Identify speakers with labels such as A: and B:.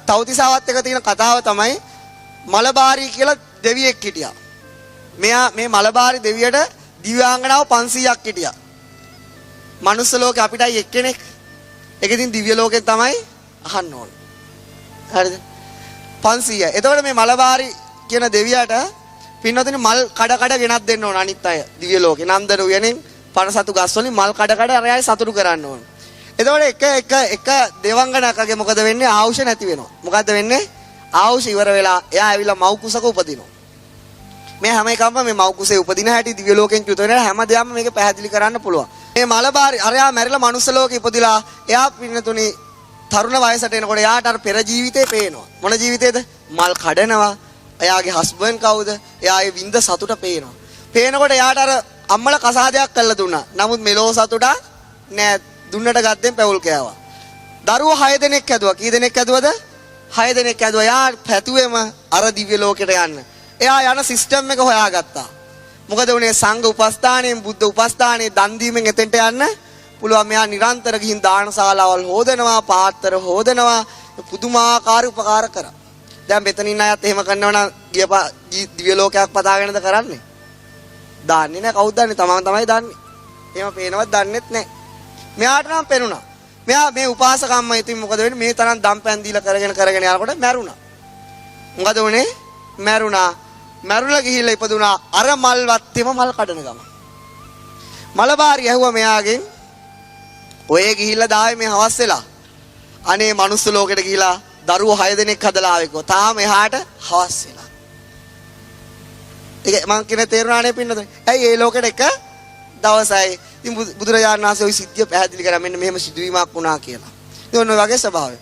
A: තවතිසාවත් එක තියෙන කතාව තමයි මලබාරී කියලා දෙවියෙක් හිටියා. මෙයා මේ මලබාරී දෙවියට දිව්‍යාංගනාව 500ක් හිටියා. මනුස්ස ලෝකේ අපිටයි එක්කෙනෙක්. ඒක ඉතින් දිව්‍ය ලෝකෙන් තමයි අහන්න ඕන. හරිද? 500. එතකොට මේ මලබාරී කියන දෙවියට පින්නතුනේ මල් කඩ ගෙනත් දෙන්න ඕන අනිත් අය දිව්‍ය ලෝකේ. නන්දන උයනෙන් පනසතු ගස් වලින් මල් කඩ අරයයි සතුටු කරන්න ඕන. එතකොට එක දෙවංගනකගේ මොකද වෙන්නේ? ආවුෂ නැති වෙනවා. මොකද්ද වෙන්නේ? ආවුෂ ඉවර වෙලා එයා ඇවිල්ලා මව් කුසක උපදිනවා. මේ හැම එකම මේ මව් කුසේ උපදින හැටි දිව්‍ය ලෝකෙන් චුත වෙන හැම දෙයක්ම මේක පැහැදිලි කරන්න පුළුවන්. මේ මලබාරි අරයා මැරිලා මනුස්ස ලෝකෙ ඉපදිලා එයා පින්නතුනි තරුණ වයසට එනකොට එයාට අර පෙර ජීවිතේ පේනවා. මොන ජීවිතේද? මල් කඩනවා. එයාගේ හස්බන්ඩ් කවුද? එයාගේ වින්ද සතුට පේනවා. පේනකොට එයාට අර අම්මලා කසාදයක් කළා දුන්නා. නමුත් මෙලෝ සතුට නෑ. දුන්නට ගත්තෙන් පැවුල් කෑවා. දරුවෝ 6 දෙනෙක් හැදුවා. කී දෙනෙක් හැදුවද? 6 දෙනෙක් හැදුවා. එයා පැතුවේම අර දිව්‍ය ලෝකෙට යන්න. එයා යන සිස්ටම් එක හොයාගත්තා. මොකද උනේ? සංඝ උපස්ථානයෙන් බුද්ධ උපස්ථානයේ දන් දීමෙන් එතෙන්ට යන්න පුළුවන්. මෙයා නිරන්තර ගිහින් දානශාලාවල් හොදනවා, පාත්තර හොදනවා, පුදුමාකාර උපකාර කරා. දැන් මෙතන ඉන්න අයත් එහෙම කරනවා නම් දිව්‍ය ලෝකයක් පතාගෙනද කරන්නේ? දාන්නේ නැහැ. කවුද දන්නේ? තමන් තමයි දන්නේ. එහෙම පේනවත් දන්නෙත් නැහැ. මෙයාට නම් පෙනුණා. මෙයා මේ උපාසකම්ම ඉතින් මොකද වෙන්නේ? මේ තරම් දම්පැන් දීලා කරගෙන යනකොට මැරුණා. මොකද උනේ? මැරුණා. මැරුණා ගිහිල්ලා ඉපදුනා අර මල් වත්තේම මල් කඩන ගම. මලබාරි ඇහුවා මෙයාගෙන් ඔය ගිහිල්ලා දාවේ මේ හවස් වෙලා. අනේ මනුස්ස ලෝකෙට ගිහිලා දරුවෝ 6 දෙනෙක් හදලා ආවෙකෝ. තාම එහාට හවස් වෙලා. ඒක මං කියන තේරුණානේ පින්නද? ඇයි ඒ ලෝකෙට එක දවසයි ඉතින් බුදුරජාණන් වහන්සේ ওই සිද්ධිය පැහැදිලි කරා මෙන්න මෙහෙම සිදුවීමක් වුණා කියලා. ඉතින් ඔන්න ඔය වගේ ස්වභාවය.